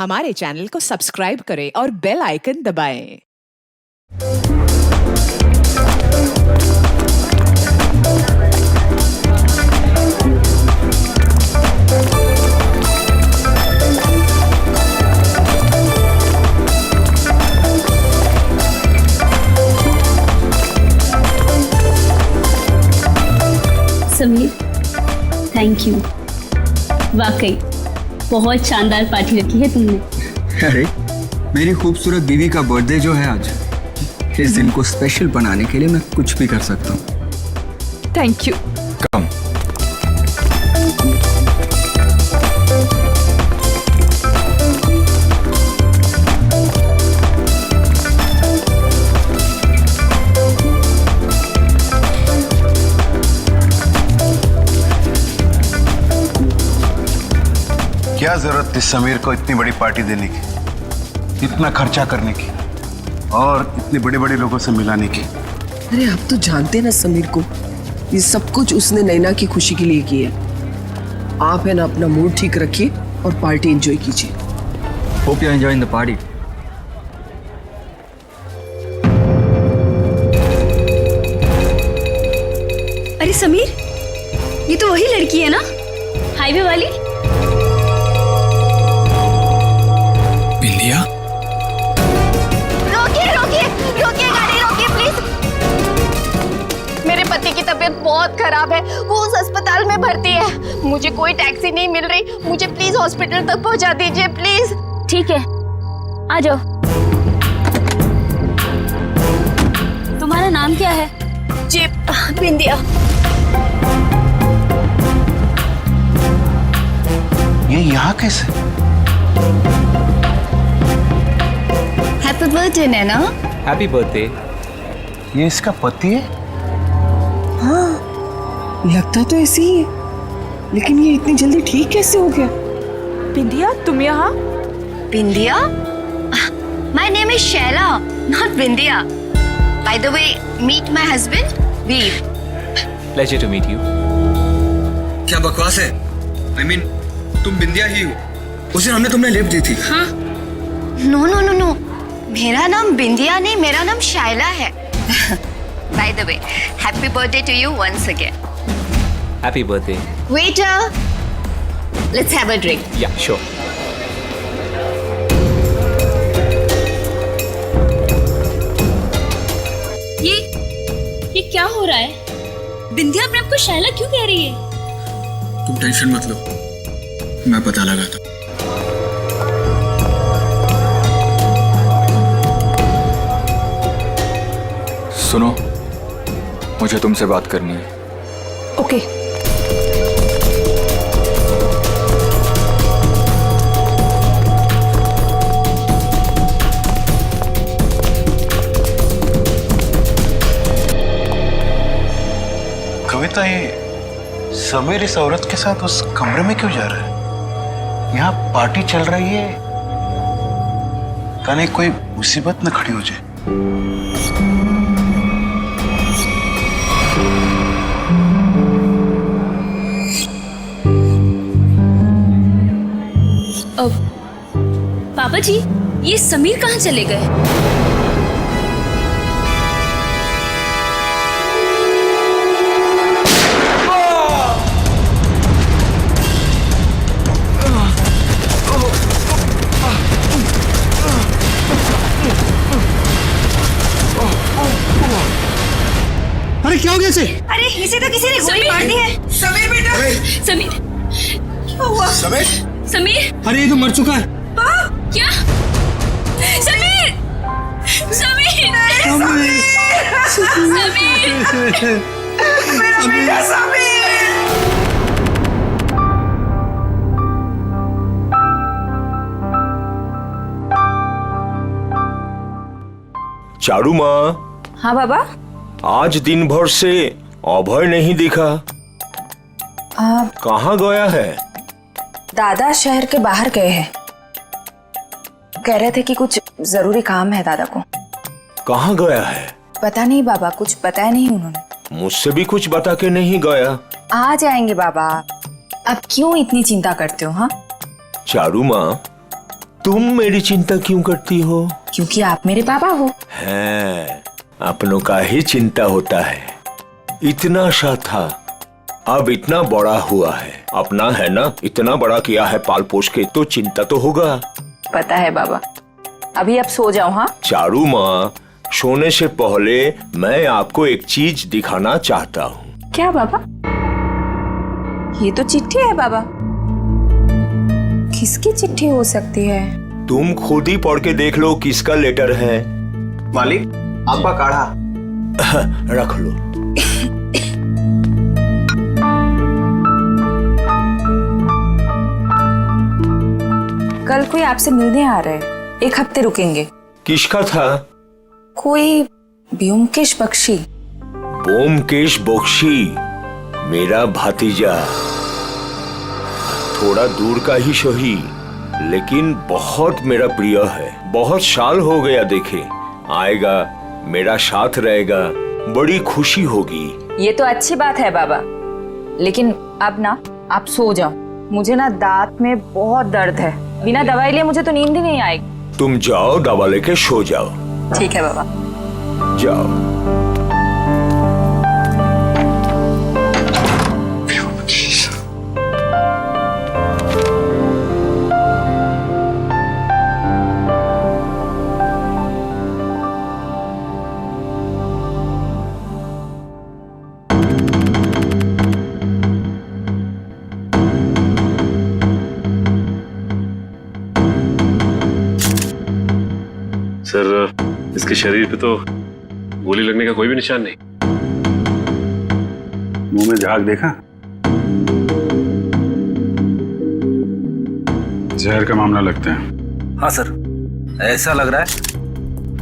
हमारे चैनल को सब्सक्राइब करें और बेल आइकन दबाएं। Sameer, thank you. वाकई बहुत शानदार पार्टी रखी है तुमने। अरे मेरी खूबसूरत बीवी का बर्थडे जो है आज, इस दिन को स्पेशल बनाने के लिए मैं कुछ भी कर सकता हूँ। Thank you. कम। क्या जरूरत थी समीर को इतनी बड़ी पार्टी देने की, इतना खर्चा करने की और इतने बड़े बड़े लोगों से मिलाने की। अरे आप तो जानते ना समीर को, ये सब कुछ उसने नैना की खुशी के लिए किया है। आप है ना अपना मूड ठीक रखिए और पार्टी एंजॉय कीजिए। Hope you enjoying the party. अरे समीर, ये तो वही लड़की है ना, हाईवे वाली? बिंदिया, रोकिए रोकिए रोकिए, गाड़ी रोकिए प्लीज। मेरे पति की तबीयत बहुत खराब है, वो उस अस्पताल में भर्ती है। मुझे कोई टैक्सी नहीं मिल रही, मुझे प्लीज हॉस्पिटल तक पहुंचा दीजिए प्लीज। ठीक है, आ जाओ। तुम्हारा नाम क्या है? जी बिंदिया। ये यहाँ कैसे? Happy birthday Naina. Happy birthday. ये इसका पति है? हाँ, लगता तो ऐसे ही है, लेकिन ये इतनी जल्दी ठीक कैसे हो गया? बिंदिया, तुम यहाँ? Bindiya? My name is Shaila, not Bindiya. By the way, meet my husband Veer. Pleasure to meet you. क्या बकवास है? I mean, तुम बिंदिया ही हो। उस दिन हमने तुम्हें लिफ्ट दी थी। हाँ? नो नो नो नो, मेरा नाम बिंदिया नहीं, मेरा नाम शाइला है। By the way, happy birthday to you once again. Happy birthday. Waiter, let's have a drink. Yeah sure. ये क्या हो रहा है? बिंदिया अपने आप को शैला क्यों कह रही है? तुम टेंशन मत लो, मैं पता लगाता। सुनो, मुझे तुमसे बात करनी है। ओके। कविता, ये समीर इस औरत के साथ उस कमरे में क्यों जा रहा है? यहाँ पार्टी चल रही है, कहीं कोई मुसीबत न खड़ी हो जाए। पापा जी, ये समीर कहाँ चले गए? अरे क्या हो गया इसे? अरे इसे तो किसी ने गोली मार दी है। समीर बेटा, समीर, क्या हुआ? समीर, अरे ये तो मर चुका है। क्या? समीर, समीर, समीर, मेरा बेटा समीर। चारू माँ, हाँ बाबा। आज दिन भर से अभय नहीं दिखा, कहाँ गया है? दादा शहर के बाहर गए हैं, कह रहे थे कि कुछ जरूरी काम है दादा को। कहाँ गया है? पता नहीं बाबा, कुछ बताया नहीं उन्होंने। मुझसे भी कुछ बता के नहीं गया। आ जाएंगे बाबा, अब क्यों इतनी चिंता करते हो? हाँ चारू माँ, तुम मेरी चिंता क्यों करती हो? क्योंकि आप मेरे पापा हो। है, अपनों का ही चिंता होता है। इतना सा था, अब इतना बड़ा हुआ है। अपना है ना, इतना बड़ा किया है पाल पोष के, तो चिंता तो होगा। पता है बाबा। अभी आप सो जाओ। हाँ चारू माँ, सोने से पहले मैं आपको एक चीज दिखाना चाहता हूँ। क्या बाबा? ये तो चिट्ठी है बाबा। किसकी चिट्ठी हो सकती है? तुम खुद ही पढ़ के देख लो किसका लेटर है। मालिक, आपका काढ़ा। रख लो। कल कोई आपसे मिलने आ रहा है, 1 हफ्ते रुकेंगे। किसका था? कोई ब्योमकेश बख्शी। ब्योमकेश बख्शी मेरा भतीजा, थोड़ा दूर का ही सही, लेकिन बहुत मेरा प्रिय है। बहुत साल हो गया देखे। आएगा, मेरा साथ रहेगा, बड़ी खुशी होगी। ये तो अच्छी बात है बाबा, लेकिन अब ना आप सो जाओ। मुझे ना दांत में बहुत दर्द है, बिना दवाई लिए मुझे तो नींद ही नहीं आएगी। तुम जाओ, दवा लेके सो जाओ। ठीक है बाबा। जाओ। सर, इसके शरीर पे तो गोली लगने का कोई भी निशान नहीं। मुंह में झाग देखा? जहर का मामला लगता है। हाँ सर, ऐसा लग रहा है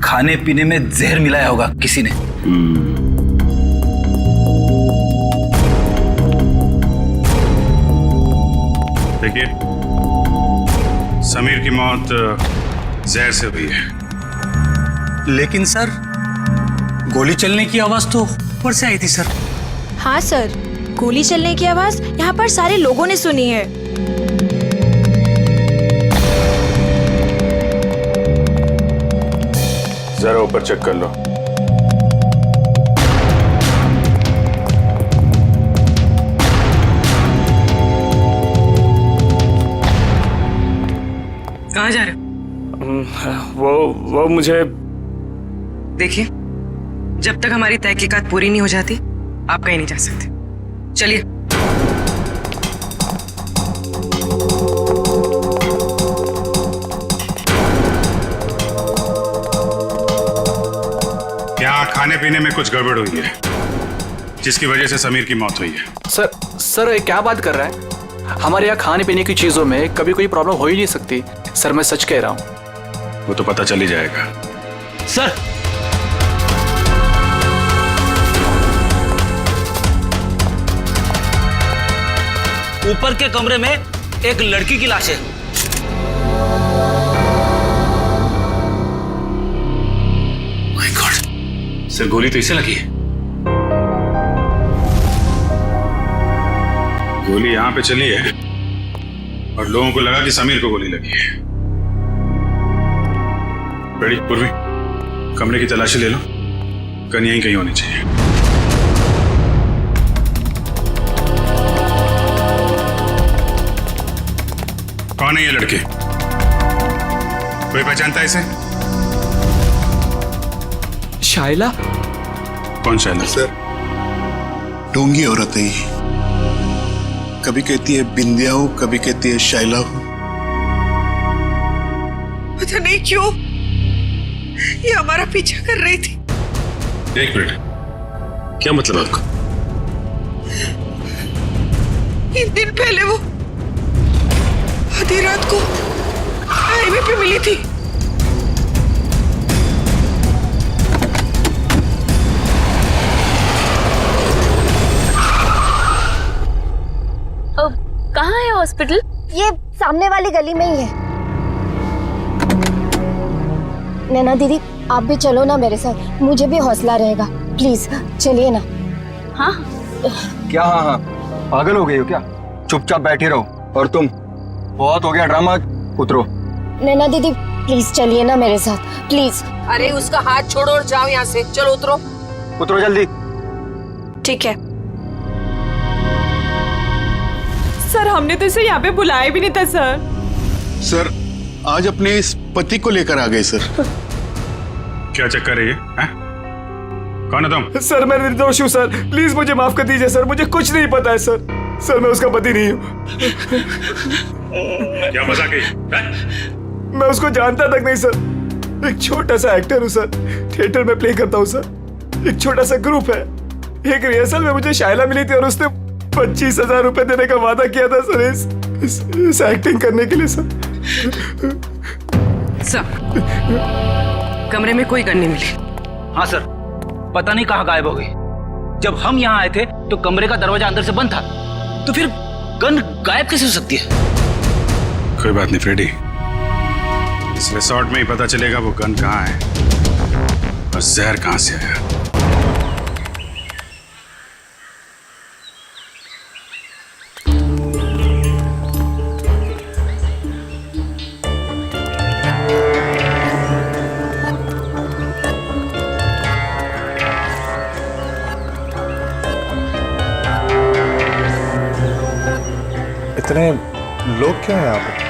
खाने पीने में जहर मिलाया होगा किसी ने। देखिए, समीर की मौत जहर से हुई है। लेकिन सर, गोली चलने की आवाज तो ऊपर से आई थी सर। हाँ सर, गोली चलने की आवाज यहाँ पर सारे लोगों ने सुनी है। जरा ऊपर चेक कर लो। कहाँ जा रहे हो? वो मुझे देखिए, जब तक हमारी तहकीकात पूरी नहीं हो जाती, आप कहीं नहीं जा सकते। चलिए। यहाँ खाने पीने में कुछ गड़बड़ हुई है, जिसकी वजह से समीर की मौत हुई है। सर ये क्या बात कर रहा है? हमारे यहाँ खाने पीने की चीजों में कभी कोई प्रॉब्लम हो ही नहीं सकती। सर मैं सच कह रहा हूँ। वो तो पता चल ही जाएगा। सर, ऊपर के कमरे में एक लड़की की लाश है। माय गॉड, सर गोली तो इसे लगी है। गोली यहां पे चली है और लोगों को लगा कि समीर को गोली लगी है। रेडी पूर्वी, कमरे की तलाशी ले लो। गन यहीं कहीं होनी चाहिए। कौन है ये लड़के? कोई पहचानता है इसे? शाइला। कौन शाइला? सर, ढोंगी औरत है ये। कभी कहती है बिंदिया हूं, कभी कहती है शाइला हूं। पता नहीं क्यों ये हमारा पीछा कर रही थी। एक मिनट, क्या मतलब आपका? 3 दिन पहले वो आधी रात को हाईवे पे मिली थी। कहाँ है हॉस्पिटल? ये सामने वाली गली में ही है। नैना दीदी, आप भी चलो ना मेरे साथ, मुझे भी हौसला रहेगा। प्लीज चलिए ना। हाँ क्या? हाँ हाँ, पागल हो गई हो क्या? चुपचाप बैठे रहो। और तुम, बहुत हो गया ड्रामा, उतरो। नैना दीदी प्लीज चलिए ना मेरे साथ प्लीज। अरे उसका हाथ छोड़ो और जाओ यहाँ से। चलो उतरो। उतरो जल्दी। ठीक है। सर हमने तो इसे यहाँ पे बुलाया भी नहीं था सर। सर आज अपने इस पति को लेकर आ गए सर। क्या चक्कर है ये? कौन है तुम? सर मैं निर्दोष हूँ सर, प्लीज मुझे माफ कर दीजिए सर, मुझे कुछ नहीं पता है सर। सर मैं उसका पति नहीं हूँ। क्या मजाक है? मैं उसको जानता तक नहीं सर। एक छोटा सा एक्टर हूँ सर, थिएटर में प्ले करता हूँ सर। एक छोटा सा ग्रुप है। एक रिहर्सल में मुझे शायला मिली थी और उसने 25,000 रुपए देने का वादा किया था सर इस एक्टिंग करने के लिए सर। कमरे में कोई गन नहीं मिली। हाँ सर, पता नहीं कहाँ गायब हो गई। जब हम यहाँ आए थे तो कमरे का दरवाजा अंदर से बंद था, तो फिर गन गायब कैसे हो सकती है? कोई बात नहीं फ्रेडी, इस रिसोर्ट में ही पता चलेगा वो गन कहाँ है और जहर कहाँ से आया। इतने लोग क्या हैं यहाँ पे?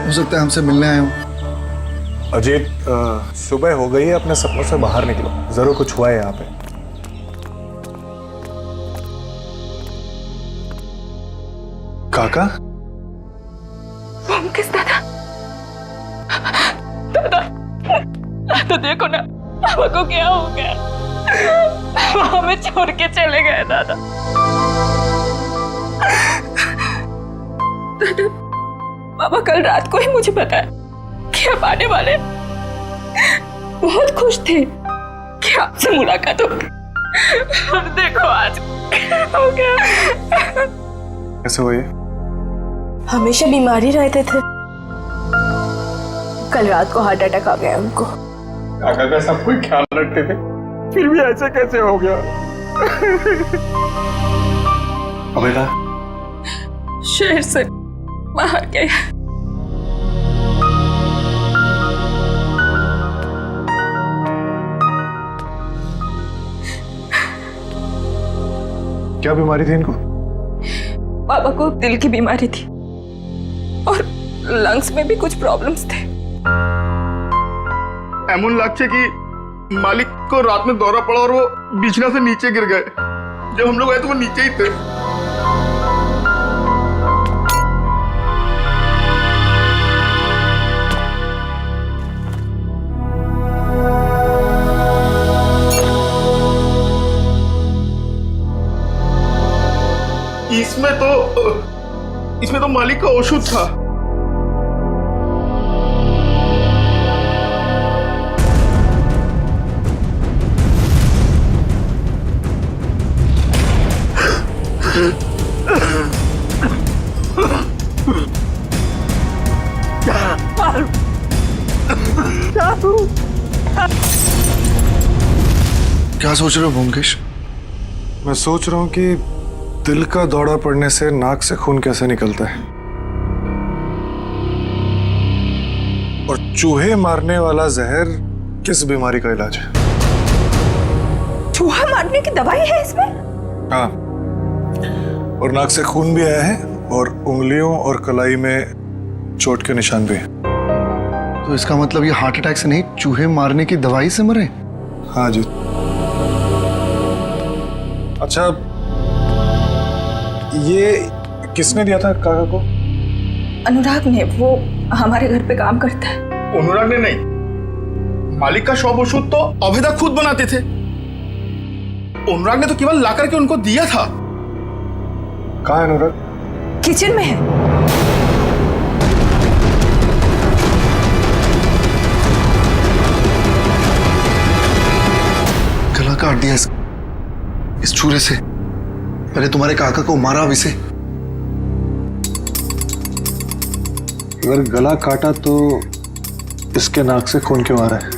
हो सकता है हमसे मिलने आए हो। अजीत, सुबह हो गई है, अपने सपनों से बाहर निकलो, जरूर कुछ हुआ है यहाँ पे। काका? किस दादा? दादा, तो देखो ना पापा को क्या हो गया। वो हमें छोड़ के चले गए दादा। दादा, पापा कल रात को ही मुझे बताया कि आप आने वाले। बहुत खुश थे कि आपसे मुलाकात होगी। अब देखो आज हो गया। कैसे हुई? हमेशा बीमारी रहते थे, कल रात को हार्ट अटैक आ गया उनको। काका का सब कोई ख्याल रखते थे, फिर भी ऐसे कैसे हो गया? अबेटा शहर से बाहर गए। क्या बीमारी थी इनको? पापा को दिल की बीमारी थी और लंग्स में भी कुछ प्रॉब्लम्स थे। एमन लगছে कि मालिक को रात में दौरा पड़ा और वो बिछना से नीचे गिर गए। जब हम लोग आए तो वो नीचे ही थे। इसमें तो मालिक का औषध था। क्या सोच रहे हो ब्योमकेश? मैं सोच रहा हूँ कि दिल का दौरा पड़ने से नाक से खून कैसे निकलता है, और चूहे मारने वाला जहर किस बीमारी का इलाज है। चूहा मारने की दवाई है इसमें? हाँ, और नाक से खून भी आया है और उंगलियों और कलाई में चोट के निशान भी हैं। तो इसका मतलब ये हार्ट अटैक से नहीं, चूहे मारने की दवाई से मरे? हाँ जी। अच्छा, ये किसने दिया था काका को? अनुराग ने, वो हमारे घर पे काम करता है। अनुराग ने नहीं, मालिक का शॉप औषध तो अभेदा खुद बनाते थे। अनुराग ने तो केवल ला करके उनको दिया था। कहाँ है अनुराग? किचन में है। गला काट दिया इस छुरे से। पहले तुम्हारे काका को मारा, अब इसे। अगर गला काटा तो इसके नाक से खून क्यों आ रहा है?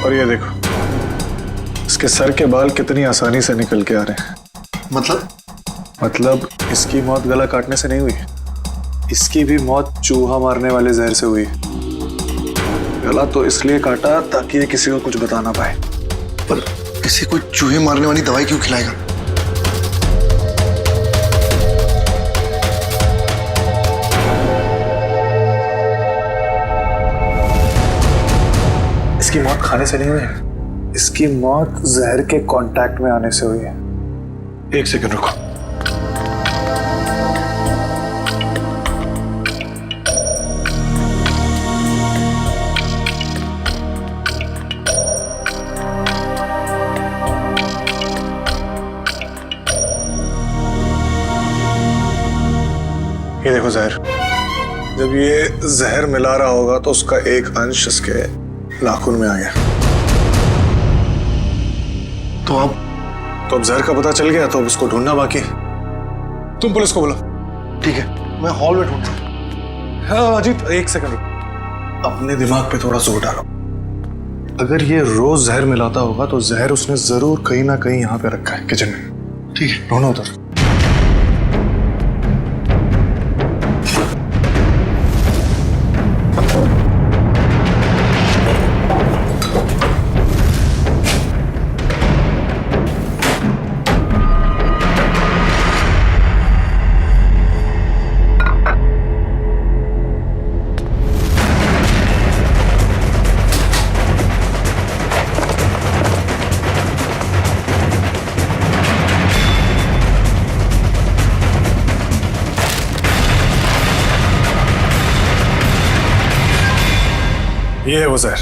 और ये देखो, इसके सर के बाल कितनी आसानी से निकल के आ रहे हैं। मतलब इसकी मौत गला काटने से नहीं हुई, इसकी भी मौत चूहा मारने वाले जहर से हुई। गला तो इसलिए काटा ताकि ये किसी को कुछ बता ना पाए। पर किसी को चूहे मारने वाली दवाई क्यों खिलाएगा? इसकी मौत खाने से नहीं हुई है, इसकी मौत जहर के कांटेक्ट में आने से हुई है। एक सेकंड रुको। ये देखो जहर। जब ये जहर मिला रहा होगा तो उसका एक अंश इसके नाखून में आ गया। तो अब जहर का पता चल गया, तो अब उसको ढूंढना बाकी। तुम पुलिस को बुलाओ। ठीक है, मैं हॉल में ढूंढता हूं। हाँ अजीत, एक सेकंड, अपने दिमाग पे थोड़ा जोर डालो। अगर ये रोज जहर मिलाता होगा तो जहर उसने जरूर कहीं ना कहीं यहाँ पे रखा है, किचन में। ठीक है, ढूंढो उधर। ये है वो जहर।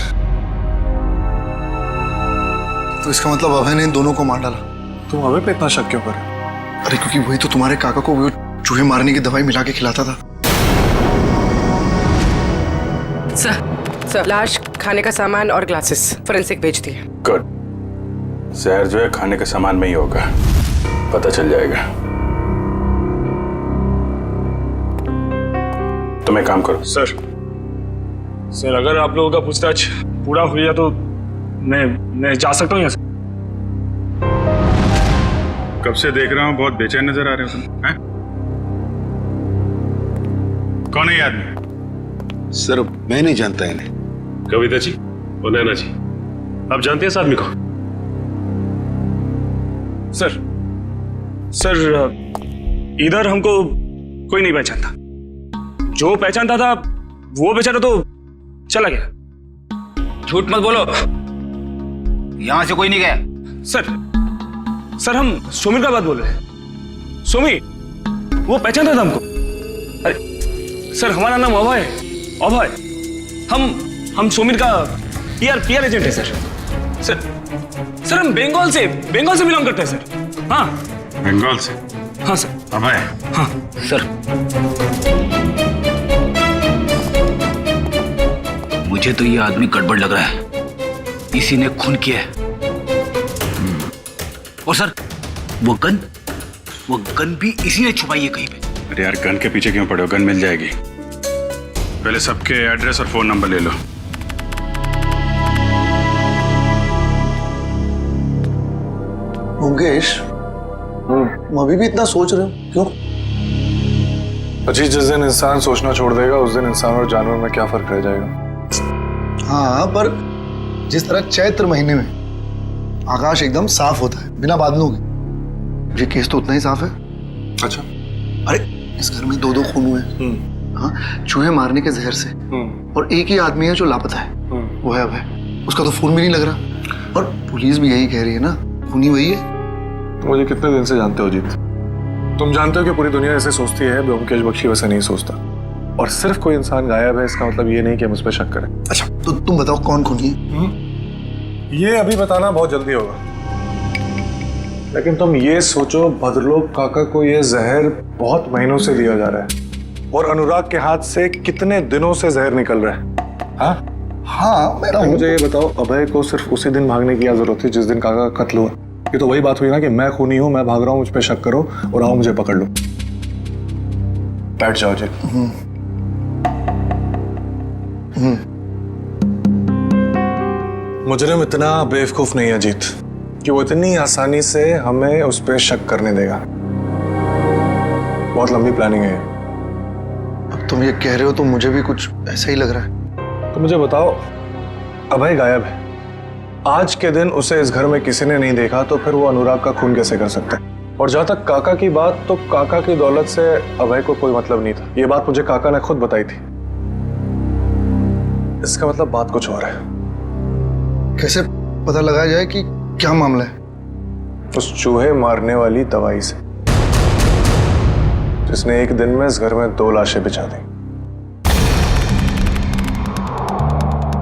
तो इसका मतलब अभय ने इन दोनों को मार डाला। तुम अभय पे इतना शक क्यों कर? अरे क्योंकि वही तो तुम्हारे काका को वो चूहे मारने की दवाई मिला के खिलाता था। सर लाश, खाने का सामान और ग्लासेस फोरेंसिक भेज दिए। गुड। जहर जो है खाने के सामान में ही होगा, पता चल जाएगा। तुम एक काम करो। सर अगर आप लोगों का पूछताछ पूरा हो गया तो मैं जा सकता हूँ यहाँ से। कब से देख रहा हूँ, बहुत बेचैन नजर आ रहे हो तुम। हैं? कौन है ये आदमी? सर मैं नहीं जानता इन्हें। कविता जी और नैना जी, आप जानते हैं इस आदमी को? सर इधर हमको कोई नहीं पहचानता। जो पहचानता था वो बेचारा तो चला गया। झूठ मत बोलो, यहां से कोई नहीं गया। सर हम सुमिर का बात बोल रहे हैं। सुमिर वो पहचानता था हमको। अरे सर हमारा नाम अभय है। अभय हम सुमिर का पीआर एजेंट है सर हम बंगाल से बिलोंग करते हैं सर। हाँ बंगाल से? हाँ सर। अभय? हाँ सर मुझे तो ये आदमी गड़बड़ लग रहा है, इसी ने खून किया है। और सर वो गन भी इसी ने छुपाई है कहीं पे। अरे यार गन के पीछे क्यों पड़े हो, गन मिल जाएगी। पहले सबके एड्रेस और फोन नंबर ले लो। मुकेश, अभी भी इतना सोच रहे हो क्यों? अजीत, जिस दिन इंसान सोचना छोड़ देगा उस दिन इंसान और जानवर में क्या फर्क रह जाएगा? हाँ, पर जिस तरह चैत्र महीने में आकाश एकदम साफ होता है बिना बादलों के, ये केस तो उतना ही साफ है। अच्छा। अरे इस घर में 2 खून हुए हैं। हाँ, चूहे मारने के जहर से। और एक ही आदमी है जो लापता है, वो है अभय। उसका तो फोन भी नहीं लग रहा। और पुलिस भी यही कह रही है ना, खूनी वही है। तुम मुझे कितने दिन से जानते हो जीत? तुम जानते हो कि पूरी दुनिया ऐसे सोचती है, ब्योमकेश बख्शी वैसे नहीं सोचता। और सिर्फ कोई इंसान गायब है इसका मतलब ये नहीं कि हम उस पर शक करें। अच्छा तो तुम बताओ कौन खूनी है? ये अभी बताना बहुत जल्दी होगा, लेकिन तुम ये सोचो भद्रलोक काका को ये जहर बहुत महीनों से दिया जा रहा है और अनुराग के हाथ से कितने दिनों से जहर निकल रहा है। हाँ, मुझे ये बताओ, अभय को सिर्फ उसी दिन भागने की क्या जरूरत थी जिस दिन काका का कत्ल हुआ? ये तो वही बात हुई ना कि मैं खूनी हूं, मैं भाग रहा हूं, मुझ पे शक करो और आओ मुझे पकड़ लो। बैठ जाओ जी। मुजरिम इतना बेवकूफ नहीं है जीत। कि वो इतनी आसानी से हमें उस पर शक करने देगा। बहुत लंबी प्लानिंग है। अब तुम ये कह रहे हो तो मुझे भी कुछ ऐसा ही लग रहा है। तो मुझे बताओ, अभय गायब है, आज के दिन उसे इस घर में किसी ने नहीं देखा, तो फिर वो अनुराग का खून कैसे कर सकता है? और जहां तक काका की बात, तो काका की दौलत से अभय को कोई मतलब नहीं था। ये बात मुझे काका ने खुद बताई थी। इसका मतलब बात कुछ और है। कैसे पता लगाया जाए कि क्या मामला है? उस चूहे मारने वाली दवाई से, जिसने एक दिन में इस घर में 2 लाशें बिछा दी।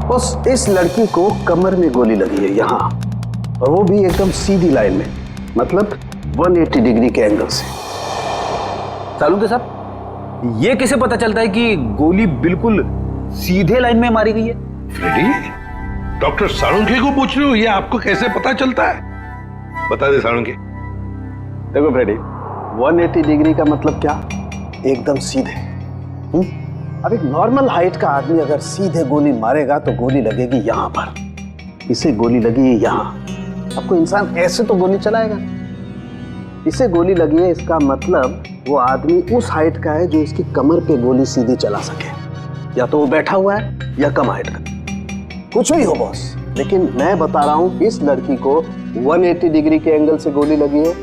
बस इस लड़की को कमर में गोली लगी है यहाँ, और वो भी एकदम सीधी लाइन में, मतलब 180 डिग्री के एंगल से। सालुंके साहब, ये कैसे पता चलता है कि गोली बिल्कुल सीधे लाइन में मारी गई है? फ्रेडी, डॉक्टर सालुंके को पूछ रहे हो ये आपको कैसे पता चलता है? बता दे सालुंके। देखो फ्रेडी, 180 डिग्री का मतलब क्या? एकदम सीधे। अब एक नॉर्मल हाइट का आदमी अगर सीधे गोली मारेगा तो गोली लगेगी यहां पर, इसे गोली लगी यहां। अब कोई इंसान ऐसे तो गोली चलाएगा, इसे गोली लगी है, इसका मतलब वो आदमी उस हाइट का है जो इसकी कमर पे गोली सीधी चला सके। या तो वो बैठा हुआ है या कम हाइट का, कुछ भी हो बॉस, लेकिन मैं बता रहा हूं इस लड़की को 180 डिग्री के एंगल से गोली लगी है,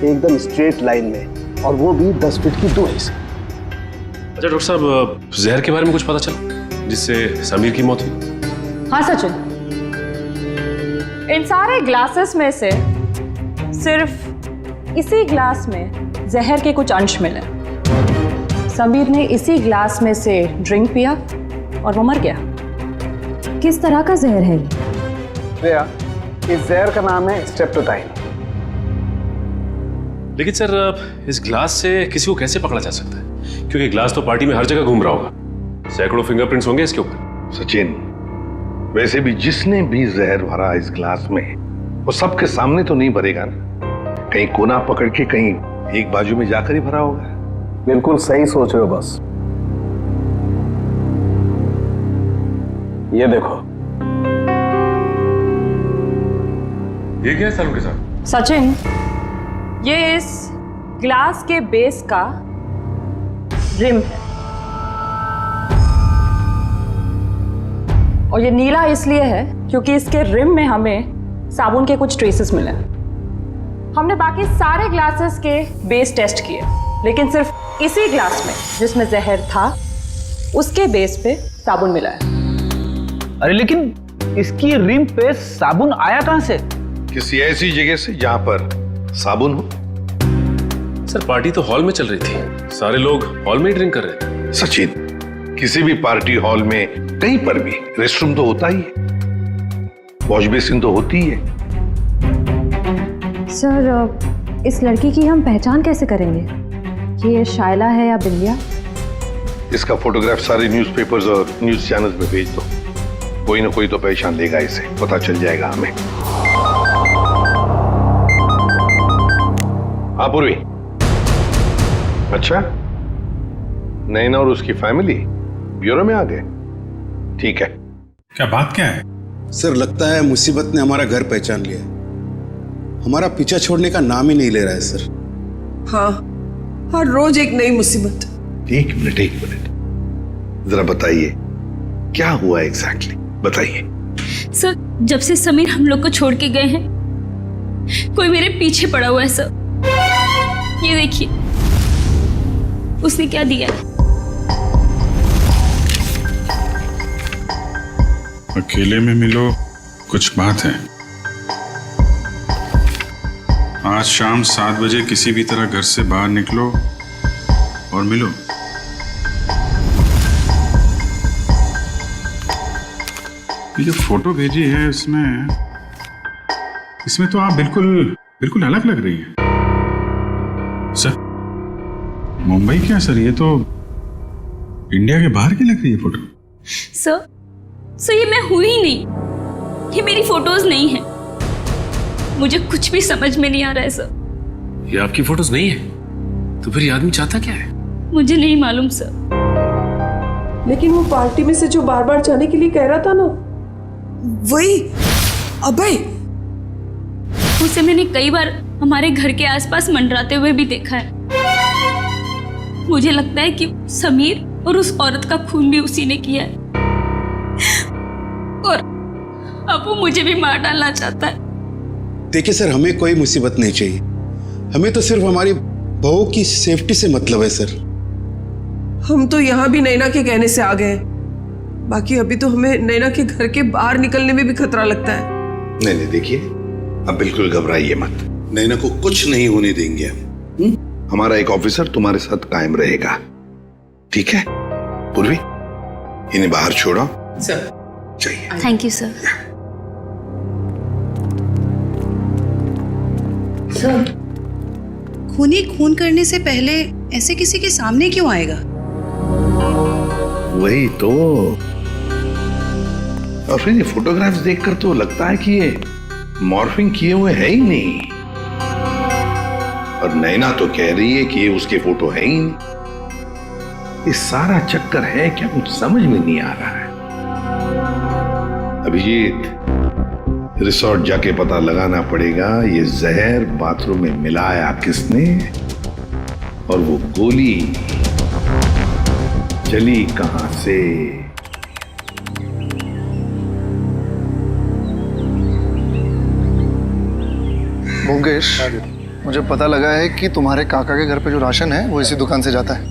एकदम स्ट्रेट लाइन में, और वो भी 10 फीट की दूरी से। अच्छा डॉक्टर साहब, जहर के बारे में कुछ पता चला जिससे समीर की मौत हुई? हाँ सचिन, इन सारे ग्लासेस में से सिर्फ इसी ग्लास में जहर के कुछ अंश मिले। समीर ने इसी ग्लास में से ड्रिंक पिया और वो मर गया। किस तरह का जहर है ये? श्रेया, इस जहर का नाम है स्ट्रेप्टोटाइन। लेकिन सर, इस ग्लास से किसी को कैसे पकड़ा जा सकता है? क्योंकि ग्लास तो पार्टी में हर जगह घूम रहा होगा, सैकड़ों फिंगरप्रिंट्स होंगे इसके ऊपर। सचिन, वैसे भी जिसने भी जहर भरा इस ग्लास में, वो सबके सामने तो नहीं भरेगा ना, कहीं कोना पकड़ के कहीं एक बाजू में जाकर ही भरा होगा। बिल्कुल सही सोच रहे हो बस। ये देखो, ये क्या है सालू के साथ? सचिन, ये इस ग्लास के बेस का रिम है, और ये नीला इसलिए है क्योंकि इसके रिम में हमें साबुन के कुछ ट्रेसेस मिले। हमने बाकी सारे ग्लासेस के बेस टेस्ट किए, लेकिन सिर्फ इसी ग्लास में जिसमें जहर था उसके बेस पे साबुन मिला है। अरे लेकिन इसकी रिम पे साबुन आया कहां से? किसी ऐसी जगह से जहां पर साबुन हो। सर, पार्टी तो हॉल में चल रही थी, सारे लोग हॉल में ही ड्रिंक कर रहे थे। सचिन, किसी भी पार्टी हॉल में कहीं पर भी रेस्टरूम तो होता ही है, वॉश बेसिन तो होती है। सर, इस लड़की की हम पहचान कैसे करेंगे कि ये शायला है या बिंदिया? इसका फोटोग्राफ सारे न्यूज़पेपर्स और न्यूज चैनल्स में भेज दो, कोई ना कोई तो पहचान लेगा, इसे पता चल जाएगा हमें। हाँ पूर्वी, अच्छा, नैना और उसकी फैमिली ब्यूरो में आ गए? ठीक है। क्या बात क्या है? सर, लगता है मुसीबत ने हमारा घर पहचान लिया है, हमारा पीछा छोड़ने का नाम ही नहीं ले रहा है सर। हाँ, हर रोज एक नई मुसीबत। एक मिनट, जरा बताइए क्या हुआ एग्जैक्टली, बताइए। सर, जब से समीर हम लोग को छोड़ के गए हैं, कोई मेरे पीछे पड़ा हुआ है सर। ये देखिए, उसने क्या दिया। अकेले में मिलो, कुछ बात है। आज शाम 7 बजे किसी भी तरह घर से बाहर निकलो और मिलो। ये जो फोटो भेजी है इसमें तो आप बिल्कुल अलग लग रही हैं। सर, मुंबई क्या सर, ये तो इंडिया के बाहर की लग रही है फोटो। सर, ये मैं हुई ही नहीं, ये मेरी फोटोज नहीं है। मुझे कुछ भी समझ में नहीं आ रहा है सर। ये आपकी फोटोज नहीं है तो फिर ये आदमी चाहता क्या है? मुझे नहीं मालूम सर। लेकिन वो पार्टी में से जो बार बार जाने के लिए कह रहा था ना, वही अभय। उसे मैंने कई बार हमारे घर के आसपास मंडराते हुए भी देखा है। मुझे लगता है कि समीर और उस औरत का खून भी उसी ने किया है और अब वो मुझे भी मार डालना चाहता है। देखिए सर, हमें कोई मुसीबत नहीं चाहिए, हमें तो सिर्फ हमारी बहू की सेफ्टी से मतलब है सर। हम तो यहाँ भी नैना के कहने से आ गए, बाकी अभी तो हमें नैना के घर के बाहर निकलने में भी खतरा लगता है। नहीं नहीं, देखिए अब बिल्कुल घबराइए मत, नैना को कुछ नहीं होने देंगे हम। हमारा एक ऑफिसर तुम्हारे साथ कायम रहेगा, ठीक है? पूर्वी, इन्हें बाहर छोड़ो सर। चाहिए। Thank you sir. सर, खूनी खून करने से पहले ऐसे किसी के सामने क्यों आएगा? वही तो, और फिर ये फोटोग्राफ्स देखकर तो लगता है कि ये मॉर्फिंग किए हुए है ही नहीं, और नैना तो कह रही है कि ये उसके फोटो है ही नहीं। ये सारा चक्कर है क्या, कुछ समझ में नहीं आ रहा है। अभिजीत, रिसोर्ट जाके पता लगाना पड़ेगा ये जहर बाथरूम में मिलाया किसने, और वो गोली चली कहां से। भोगेश, मुझे पता लगा है कि तुम्हारे काका के घर पे जो राशन है वो इसी दुकान से जाता है,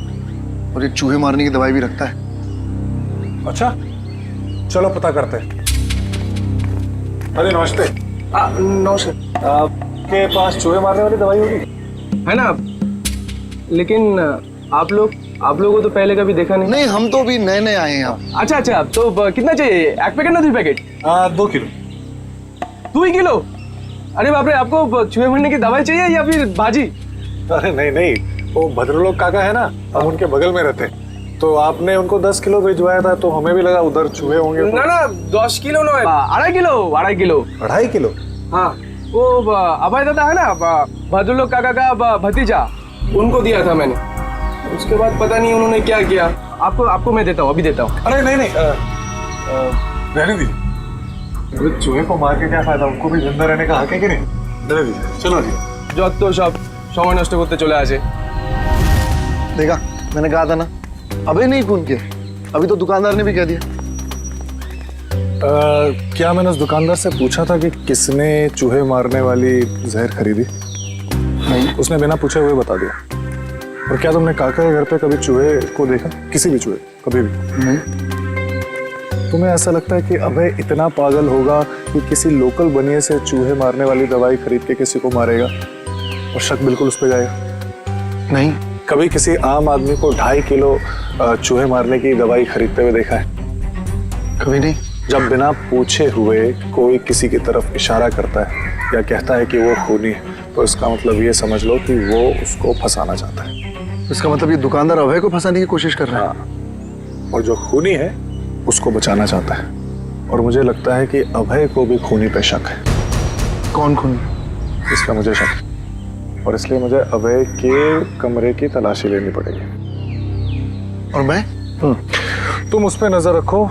और ये चूहे मारने की दवाई भी रखता है। अच्छा, चलो पता करते हैं। अरे नमस्ते। नमस्कार। आपके पास चूहे मारने वाली दवाई होगी? है ना, लेकिन आप लोगों को तो पहले कभी देखा नहीं। नहीं, हम तो भी नए नए आए हैं यहाँ। अच्छा, तो कितना चाहिए? एक पैकेट ना 2 पैकेट? 2 किलो। 2 ही किलो? अरे बाप रे, आपको चूहे मरने की दवाई चाहिए या फिर भाजी? अरे नहीं, वो भद्रलोक काका है ना, हम उनके बगल में रहते हैं, तो आपने उनको 10 किलो भिजवाया था, तो हमें भी लगा उधर चूहे होंगे। ना 10 किलो ना, 2.5 किलो। 2.5 किलो? हाँ, वो अभय दादा है ना, भद्रलोक काका का भतीजा, उनको दिया था मैंने। उसके बाद पता नहीं उन्होंने क्या किया। आपको मैं देता हूँ, अभी देता हूँ। अरे नहीं, रहने दीजिए। चूहे को मार के क्या फायदा, उनको भी जिंदा रहने का हक है कि नहीं? रहने दीजिए, चलो जी। जो तो सब समय नष्ट करते चले आसे। देखा, मैंने कहा था ना, अबे नहीं खून किया, अभी तो दुकानदार ने भी कह दिया। क्या मैंने उस दुकानदार से पूछा था कि किसने चूहे मारने वाली जहर खरीदी? नहीं। उसने बिना पूछे हुए बता दिया। और क्या तुमने काका के घर पे कभी चूहे को देखा? किसी भी चूहे, कभी भी? नहीं। तुम्हें ऐसा लगता है कि अभय इतना पागल होगा कि किसी लोकल बनिए से चूहे मारने वाली दवाई खरीद के किसी को मारेगा और शक बिल्कुल उस पर जाएगा? नहीं। कभी किसी आम आदमी को 2.5 किलो चूहे मारने की दवाई खरीदते हुए देखा है? कभी नहीं। जब बिना पूछे हुए कोई किसी की तरफ इशारा करता है या कहता है कि वो खूनी है, तो इसका मतलब ये समझ लो कि वो उसको फंसाना चाहता है। इसका मतलब ये दुकानदार अभय को फंसाने की कोशिश कर रहा है। और जो खूनी है उसको बचाना चाहता है। और मुझे लगता है कि अभय को भी खूनी पे शक है। कौन खूनी? इसका मुझे शक है, और इसलिए मुझे अभय के कमरे की तलाशी लेनी पड़ेगी। और मैं? तुम उस पर नजर रखो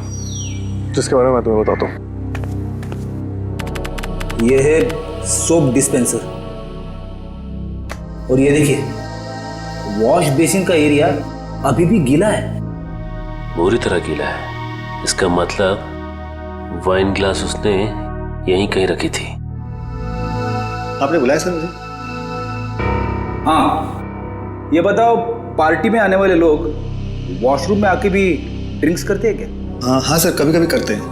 जिसके बारे में मैं तुम्हें बताता हूँ। ये है सोप डिस्पेंसर, और ये देखिए वॉश बेसिन का एरिया अभी भी गीला है, पूरी तरह गीला है। इसका मतलब वाइन ग्लास उसने यहीं कहीं रखी थी। आपने बुलाया सर मुझे? हाँ, ये बताओ, पार्टी में आने वाले लोग वॉशरूम में आके भी ड्रिंक्स करते हैं क्या? हाँ सर, कभी कभी करते हैं।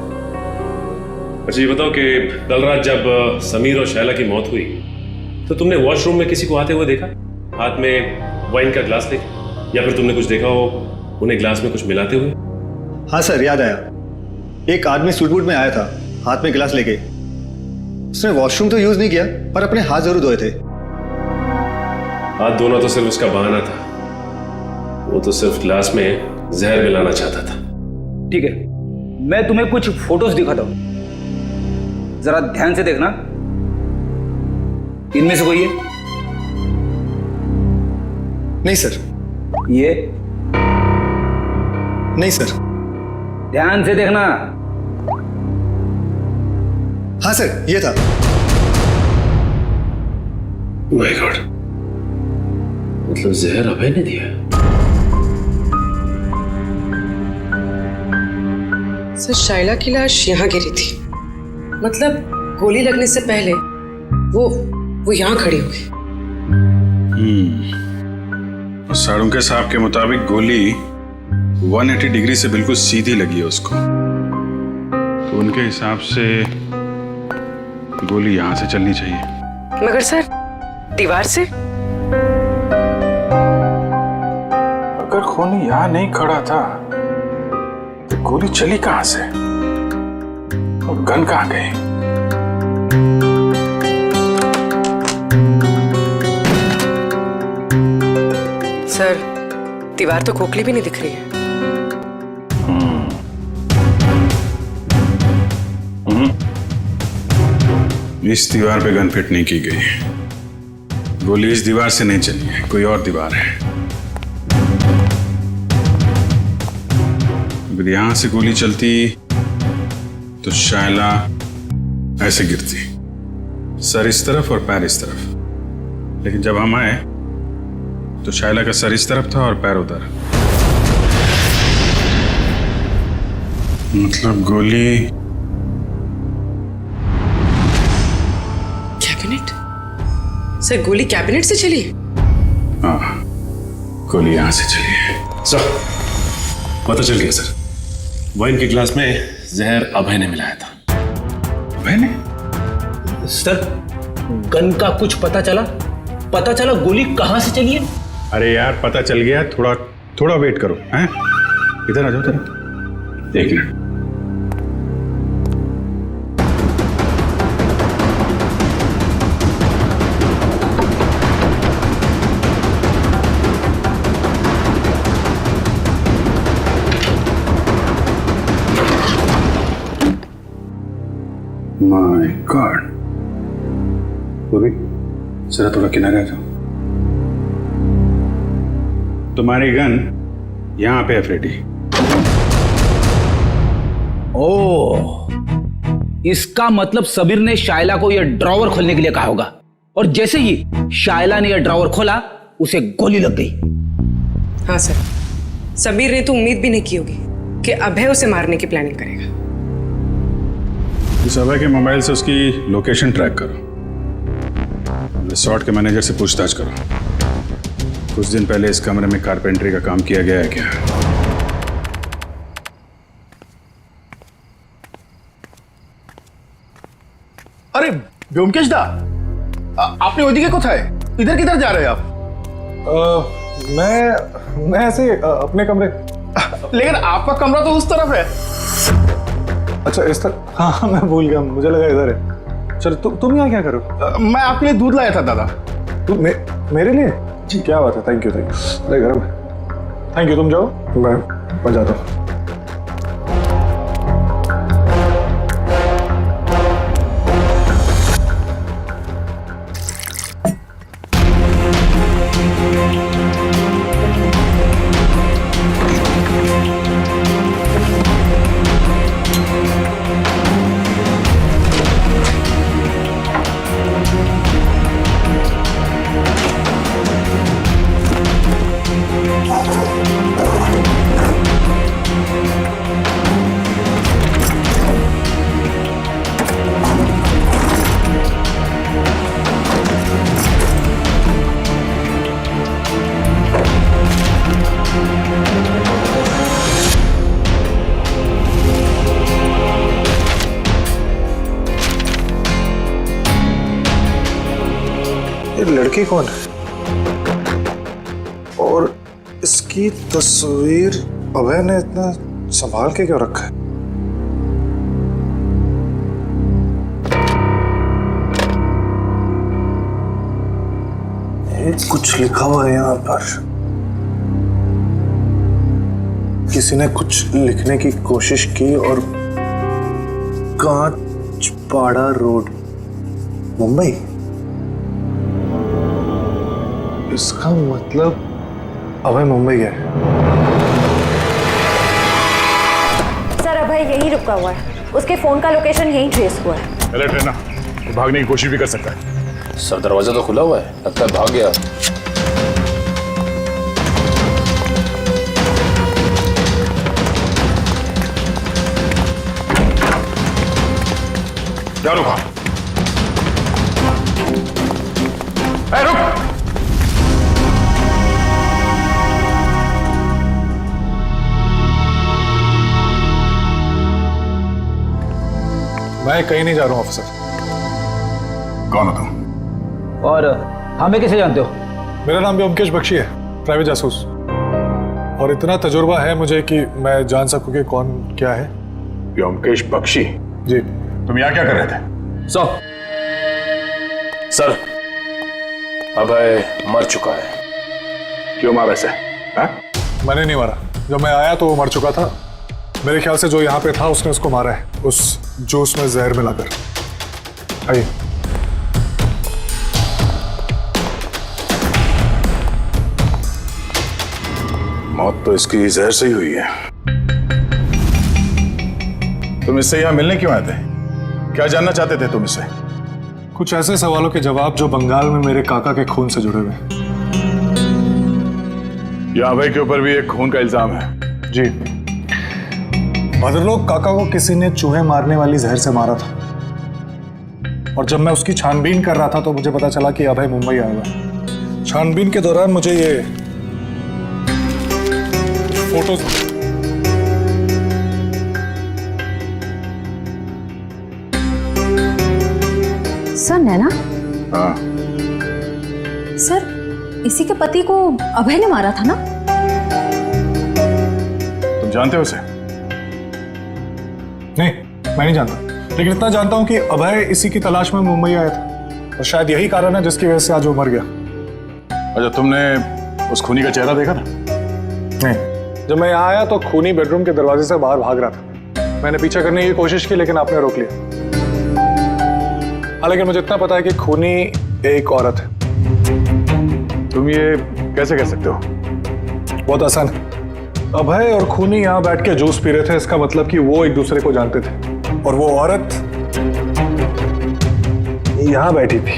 अच्छा ये बताओ कि कल रात जब समीर और शैला की मौत हुई तो तुमने वॉशरूम में किसी को आते हुए देखा, हाथ में वाइन का ग्लास लेके, या फिर तुमने कुछ देखा हो उन्हें ग्लास में कुछ मिलाते हुए? हाँ सर, याद आया। एक आदमी सूट बूट में आया था, हाथ में गिलास लेके। उसने वॉशरूम तो यूज नहीं किया, पर अपने हाथ जरूर धोए थे। हाथ धोना तो सिर्फ उसका बहाना था, वो तो सिर्फ ग्लास में जहर मिलाना चाहता था। ठीक है, मैं तुम्हें कुछ फोटोज दिखाता हूं, जरा ध्यान से देखना। इनमें से कोई है? नहीं सर। ये? नहीं सर। ध्यान से देखना। हाँ सर, ये था। माय गॉड, मतलब जहर अभय ने दिया? सर शाइला की लाश यहाँ गिरी थी, मतलब गोली लगने से पहले वो यहाँ खड़ी हो गई। साड़ुंके साहब के मुताबिक गोली 180 डिग्री से बिल्कुल सीधी लगी है उसको, तो उनके हिसाब से गोली यहां से चलनी चाहिए। मगर सर दीवार से? अगर खूनी यहां नहीं खड़ा था तो गोली चली कहां से और गन कहां गई? सर दीवार तो खोखली भी नहीं दिख रही है। इस दीवार पे गन फिट नहीं की गई, गोली इस दीवार से नहीं चली है, कोई और दीवार है। अगर यहां से गोली चलती तो शायला ऐसे गिरती, सर इस तरफ और पैर इस तरफ, लेकिन जब हम आए तो शायला का सर इस तरफ था और पैर उधर। मतलब गोली कैबिनेट? सर गोली कैबिनेट से चली? हाँ, गोली यहां से चली है। सर पता चल गया सर, वाइन के ग्लास में जहर अभय ने मिलाया था। अभय ने? सर गन का कुछ पता चला? पता चला गोली कहां से चली है? अरे यार पता चल गया, थोड़ा वेट करो। हैं? इधर आ जाओ जरा, एक मिनट। माय गॉड, पूर्वी जरा थोड़ा किनारे आ जाओ। तुम्हारी गन यहां पे है फ्रेडी। ओह, इसका मतलब सबीर ने शायला को यह ड्रॉवर खोलने के लिए कहा होगा, और जैसे ही शायला ने यह ड्रॉवर खोला उसे गोली लग गई। हाँ सर, सबीर ने तो उम्मीद भी नहीं की होगी कि अभय उसे मारने की प्लानिंग करेगा। इस अभय के मोबाइल से उसकी लोकेशन ट्रैक करो, रिसोर्ट के मैनेजर से पूछताछ करो, कुछ दिन पहले इस कमरे में कारपेंटरी का काम किया गया है क्या? अरे व्योमकेश दा, आपने ओदिके को था इधर किधर जा रहे हैं आप? मैं ऐसे अपने कमरे। लेकिन आपका कमरा तो उस तरफ है। अच्छा इस तरफ? हाँ मैं भूल गया, मुझे लगा इधर है। चलो तुम यहाँ क्या करो? मैं आपके लिए दूध लाया था दादा। तुम मेरे लिए? जी क्या बात है, थैंक यू। अरे गरम है, थैंक यू। तुम जाओ, मैं जाता हूँ। लड़की कौन है और इसकी तस्वीर अभय ने इतना संभाल के क्यों रखा है? कुछ लिखा हुआ है यहाँ पर, किसी ने कुछ लिखने की कोशिश की और कांचपाड़ा रोड, मुंबई। इसका मतलब अभय मुंबई गया है। सर अभय यहीं रुका हुआ है, उसके फोन का लोकेशन यहीं ट्रेस हुआ है। अलर्ट रहना, वो भागने की कोशिश भी कर सकता है। सर दरवाजा तो खुला हुआ है, लगता है भाग गया। क्या रुका? रुक! मैं कहीं नहीं जा रहा हूँ ऑफिसर। कौन हो तुम? और हमें कैसे जानते हो? मेरा नाम व्योमकेश बख्शी है, प्राइवेट जासूस। और इतना तजुर्बा है मुझे कि मैं जान सकूं कि कौन क्या है। व्योमकेश बख्शी? जी। तुम यहाँ क्या कर रहे थे? सर अभय मर चुका है। क्यों मारा इसे? मैंने नहीं मारा, जब मैं आया तो वो मर चुका था। मेरे ख्याल से जो यहाँ पे था उसने उसको मारा है, उस जूस में जहर मिलाकर। आइए। मौत तो इसकी जहर से ही हुई है। तुम इससे यहाँ मिलने क्यों आए थे? क्या जानना चाहते थे तुम इससे? कुछ ऐसे सवालों के जवाब जो बंगाल में मेरे काका के खून से जुड़े हुए। यहाँ भाई के ऊपर भी एक खून का इल्जाम है। जी। भद्रलोक काका को किसी ने चूहे मारने वाली जहर से मारा था, और जब मैं उसकी छानबीन कर रहा था तो मुझे पता चला कि अभय मुंबई आया हुआ है। छानबीन के दौरान मुझे ये फोटोज सर नैना? हाँ। सर इसी के पति को अभय ने मारा था ना? तुम जानते हो उसे? नहीं, मैं नहीं जानता, लेकिन इतना जानता हूं कि अभय इसी की तलाश में मुंबई आया था, और शायद यही कारण है जिसकी वजह से आज वो मर गया। अच्छा, तुमने उस खूनी का चेहरा देखा था? नहीं, जब मैं यहाँ आया तो खूनी बेडरूम के दरवाजे से बाहर भाग रहा था। मैंने पीछा करने की कोशिश की, लेकिन आपने रोक लिया। हाँ, लेकिन मुझे इतना पता है कि खूनी एक औरत है। तुम ये कैसे कह सकते हो? बहुत आसान है। अभय और खूनी यहाँ बैठ के जूस पी रहे थे, इसका मतलब कि वो एक दूसरे को जानते थे, और वो औरत यहाँ बैठी थी।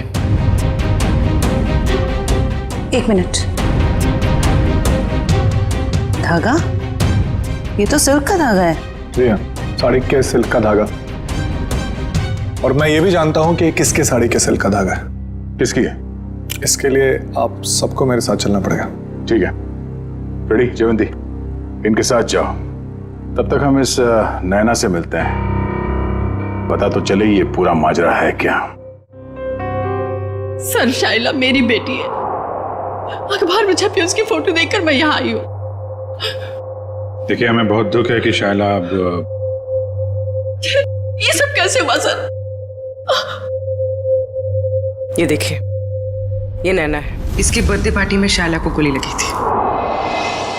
एक मिनट, धागा? ये तो सिल्क का धागा है। जी हाँ, साड़ी के सिल्क का धागा। और मैं ये भी जानता हूँ कि किसके साड़ी के सिल्क का धागा है। किसकी है? इसके लिए आप सबको मेरे साथ चलना पड़ेगा। ठीक है, रेडी जयवंती, इनके साथ जाओ। तब तक हम इस नैना से मिलते हैं, पता तो चले ये पूरा माजरा है क्या। सर शाइला मेरी बेटी है, अखबार में छपी उसकी फोटो देखकर मैं यहाँ आई हूँ। देखिए, हमें बहुत दुख है कि शाइला अब ये सब कैसे हुआ सर? ये देखिए, ये नैना है। इसकी बर्थडे पार्टी में शाइला को गोली लगी थी।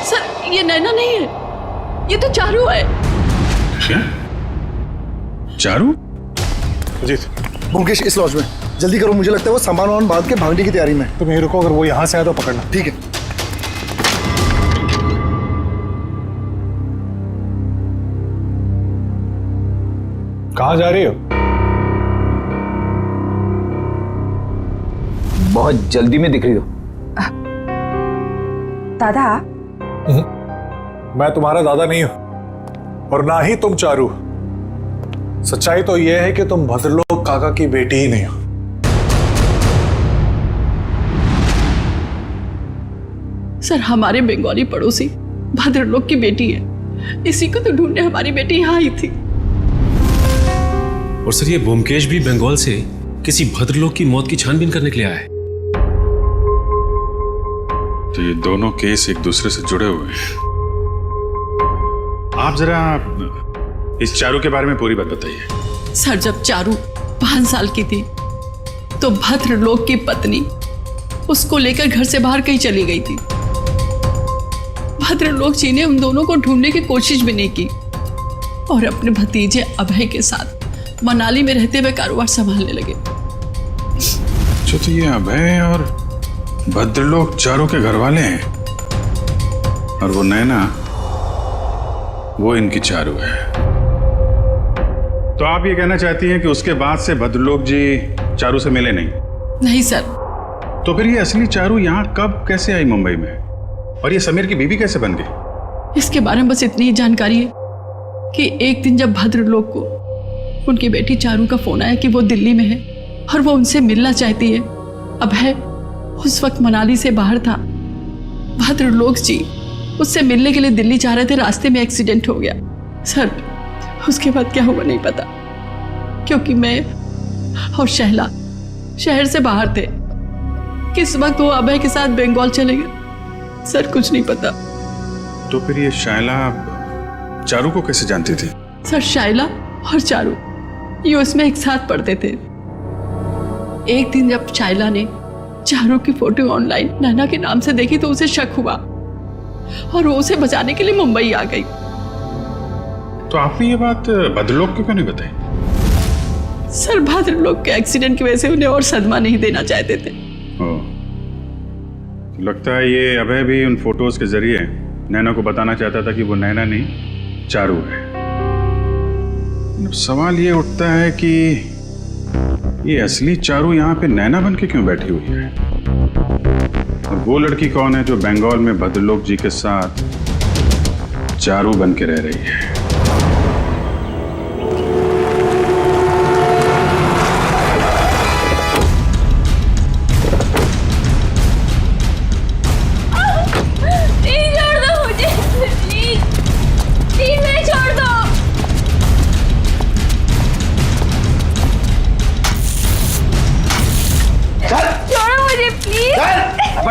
सर ये नैना नहीं है, ये तो चारू है। क्या? चारू? जी। मुकेश इस लॉज में, जल्दी करो, मुझे लगता है वो सामान वामान बांध के भागने की तैयारी में। तुम यहीं रुको, अगर वो यहाँ से आए तो पकड़ना। ठीक है। कहाँ जा रही हो? बहुत जल्दी में दिख रही हो। दादा? मैं तुम्हारा दादा नहीं हूं, और ना ही तुम चारू। सच्चाई तो यह है कि तुम भद्रलोक काका की बेटी ही नहीं हो। सर हमारे बंगाली पड़ोसी भद्रलोक की बेटी है, इसी को तो ढूंढने हमारी बेटी यहाँ आई थी। और सर ये ब्योमकेश भी बंगाल से किसी भद्रलोक की मौत की छानबीन करने के लिए आया है। तो ये दोनों केस एक दूसरे से जुड़े हुए हैं। आप जरा इस चारू के बारे में पूरी बात बताइए। सर जब चारू 5 साल की थी तो भद्रलोक की पत्नी उसको लेकर घर से बाहर कहीं चली गई थी। भद्रलोक जी ने उन दोनों को ढूंढने की कोशिश भी नहीं की और अपने भतीजे अभय के साथ मनाली में रहते हुए कारोबार संभालने लगे। तो ये अभय और भद्रलोक चारों के घर वाले हैं, और वो नैना वो इनकी चारू है। तो आप ये कहना चाहती हैं कि उसके बाद से भद्रलोक जी चारू से मिले नहीं? नहीं सर। तो फिर ये असली चारू यहाँ कब कैसे आई मुंबई में, और ये समीर की बीवी कैसे बन गई? इसके बारे में बस इतनी ही जानकारी है कि एक दिन जब भद्रलोक को उनकी बेटी चारू का फोन आया कि वो दिल्ली में है और वो उनसे मिलना चाहती है। अभय उस वक्त मनाली से बाहर था। भद्रलोक जी उससे मिलने के लिए दिल्ली जा रहे थे, रास्ते में एक्सीडेंट हो गया। सर उसके बाद क्या हुआ नहीं पता, क्योंकि मैं और शैला शहर से बाहर थे। किस वक्त वो अभय के साथ बंगाल चले गए सर, कुछ नहीं पता। तो फिर ये शायला चारू को कैसे जानती थी? सर शायला और चारू ये उसमें एक साथ पढ़ते थे। एक दिन जब शायला ने चारू की फोटो ऑनलाइन नैना के नाम से देखी तो उसे शक हुआ और वो उसे बचाने के लिए मुंबई आ गई। तो आपने ये बात भद्रलोक को क्यों नहीं बताई? सर भद्रलोक के एक्सीडेंट की वजह से उन्हें और सदमा नहीं देना चाहते थे। तो लगता है ये अभय भी उन फोटोज के जरिए नैना को बताना चाहता था कि वो नैना नहीं चारू है। अब सवाल ये उठता है कि ये असली चारू यहाँ पे नैना बन के क्यों बैठी हुई है, और वो लड़की कौन है जो बंगाल में भद्रलोक जी के साथ चारू बन के रह रही है?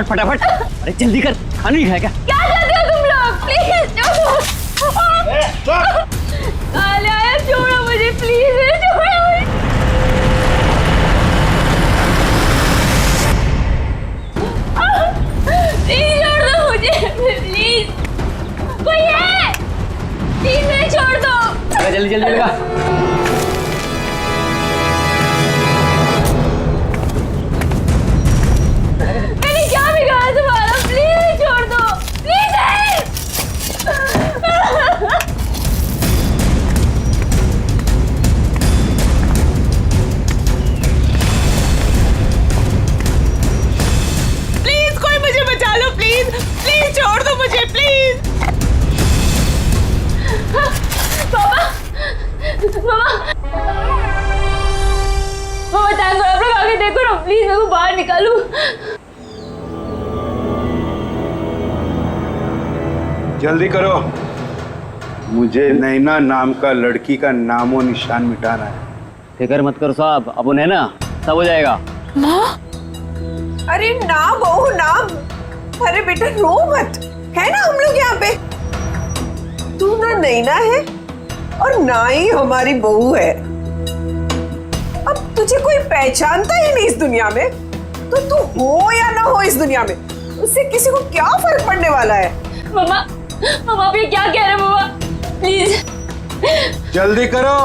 फटाफट, अरे जल्दी कर, खाना नहीं खाएगा? क्या करते हो तुम लोग? प्लीज छोड़ो मुझे, प्लीज छोड़ो मुझे। प्लीज छोड़ दो मुझे, प्लीज कोई है? प्लीज मुझे छोड़ दो। जल्दी जल्दी लगा। छोड़ दो मुझे प्लीज। पापा टैंक आप लोग आगे देखो ना प्लीज, मेरे को बाहर निकालू। जल्दी करो, मुझे नैना नाम का लड़की का नामो निशान मिटाना है। फिक्र मत करो साहब, अब उन्हें ना सब हो जाएगा। माँ, अरे ना बहू ना, अरे बेटा रो मत, है ना हम लोग यहाँ पे। तू ना नैना है और ना ही हमारी बहू है। अब तुझे कोई पहचानता ही नहीं इस दुनिया में, तो तू हो या ना हो इस दुनिया में, उससे किसी को क्या फर्क पड़ने वाला है। मम्मा मम्मा आप ये क्या कह रहे हैं मम्मा, प्लीज जल्दी करो।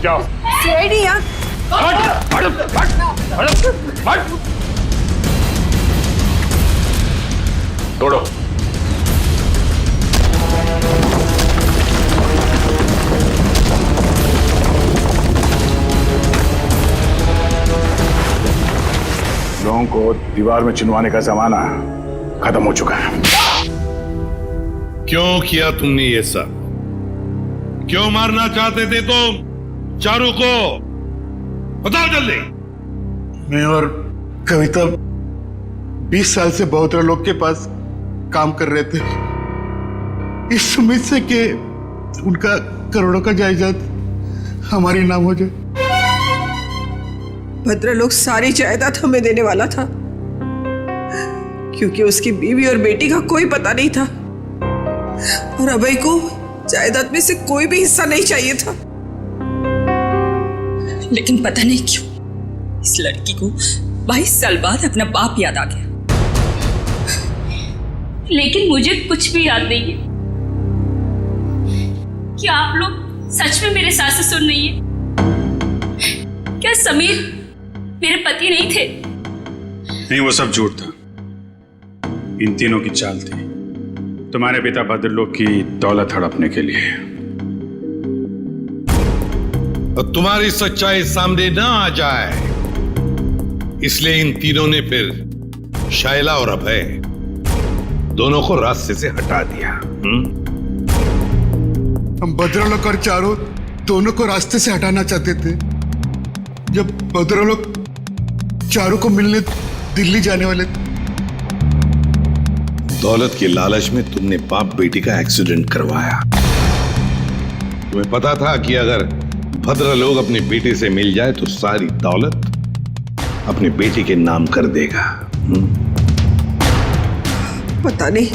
जाओ सीआईडी यहाँ। छोड़ो। लोगों को दीवार में चिनवाने का जमाना खत्म हो चुका है। क्यों किया तुमने ये सब? क्यों मारना चाहते थे तुम चारू को? बताओ जल्दी। मैं और कविता 20 साल से बहुत लोग के पास काम कर रहे थे, इस उम्मीद से कि उनका करोड़ों का जायदाद हमारे नाम हो जाए। भद्रलोक सारी जायदाद हमें देने वाला था, क्योंकि उसकी बीवी और बेटी का कोई पता नहीं था और अभय को जायदाद में से कोई भी हिस्सा नहीं चाहिए था। लेकिन पता नहीं क्यों इस लड़की को 22 साल बाद अपना बाप याद आ गया। लेकिन मुझे कुछ भी याद नहीं है। क्या आप लोग सच में मेरे सास ससुर नहीं है? क्या समीर मेरे पति नहीं थे? नहीं, वो सब झूठ था। इन तीनों की चाल थी। तुम्हारे पिता भद्रलोक की दौलत हड़पने के लिए। और तुम्हारी सच्चाई सामने ना आ जाए इसलिए इन तीनों ने फिर शायला और अभय दोनों को रास्ते से हटा दिया। हम भद्रलोक और चारू दोनों को रास्ते से हटाना चाहते थे। जब भद्रलोक चारू को मिलने दिल्ली जाने वाले थे। दौलत के लालच में तुमने बाप बेटी का एक्सीडेंट करवाया। तुम्हें पता था कि अगर भद्रलोक अपनी बेटी से मिल जाए तो सारी दौलत अपनी बेटी के नाम कर देगा। पता नहीं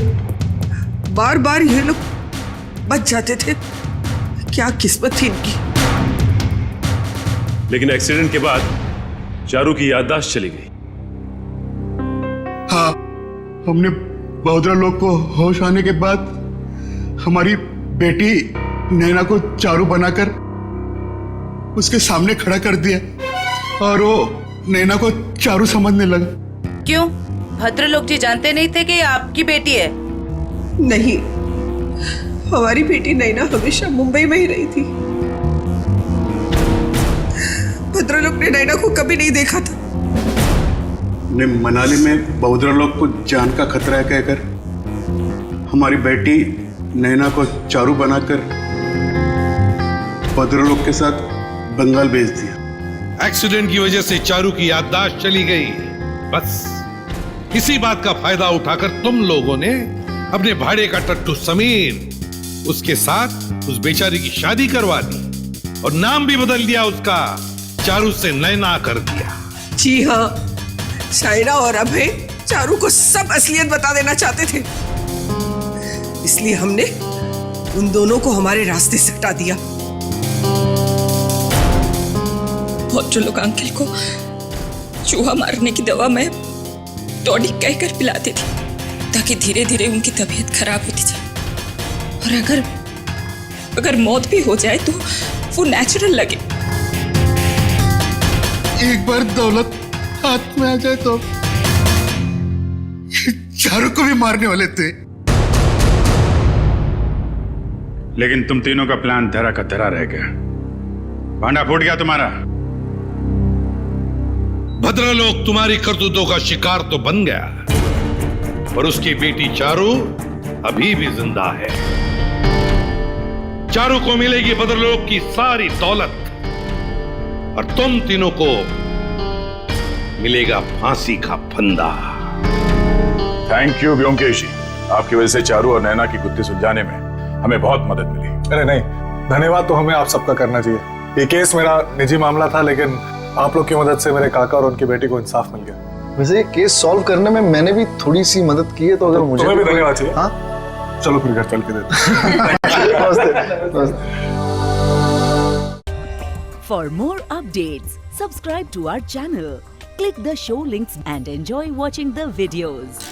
बार बार ये लोग बच जाते थे, क्या किस्मत थी इनकी। लेकिन एक्सीडेंट के बाद चारू की याददाश्त चली गई। हाँ, हमने भद्रलोक को होश आने के बाद हमारी बेटी नैना को चारू बनाकर उसके सामने खड़ा कर दिया और वो नैना को चारू समझने लगा। क्यों? भद्रलोक जी जानते नहीं थे कि ये आपकी बेटी है? नहीं, हमारी बेटी नैना हमेशा मुंबई में ही रही थी। भद्रलोक ने नैना को कभी नहीं देखा था। ने मनाली में भद्रलोक को जान का खतरा है कहकर हमारी बेटी नैना को चारू बनाकर भद्रलोक के साथ बंगाल भेज दिया। एक्सीडेंट की वजह से चारू की याददाश्त चली गई। बस इसी बात का फायदा उठाकर तुम लोगों ने अपने भाड़े का टट्टू समीर उसके साथ उस बेचारी की शादी करवा दी और नाम भी बदल दिया उसका, चारू से नैना कर दिया। जी हाँ, शायरा और अभय चारू को सब असलियत बता देना चाहते थे, इसलिए हमने उन दोनों को हमारे रास्ते से हटा दिया। भद्रलोक अंकल को चूहा मारने की दवा मैं टॉनिक कहकर पिलाती थी ताकि धीरे धीरे उनकी तबीयत खराब होती जाए, और अगर मौत भी हो जाए तो वो नेचुरल लगे। एक बार दौलत हाथ में आ जाए तो चारू को भी मारने वाले थे। लेकिन तुम तीनों का प्लान धरा का धरा रह गया, भांडा फूट गया तुम्हारा। भद्रलोक तुम्हारी करतूतों का शिकार तो बन गया, पर उसकी बेटी चारू अभी भी जिंदा है। चारू को मिलेगी भद्रलोक की सारी दौलत और तुम तीनों को मिलेगा फांसी का फंदा। थैंक यू व्योमकेश जी, आपकी वजह से चारू और नैना की गुत्थी सुलझाने में हमें बहुत मदद मिली। अरे नहीं, धन्यवाद तो हमें आप सबका करना चाहिए। ये केस मेरा निजी मामला था, लेकिन आप लोग की मदद से मेरे काका और उनकी बेटी को इंसाफ मिल गया। वैसे ये केस सॉल्व करने में मैंने भी थोड़ी सी मदद की है, तो अगर मुझे तुम्हें भी धन्यवाद चाहिए। हाँ, चलो फिर घर चल के देते। For more updates, subscribe to our channel, click the show links and enjoy watching the videos.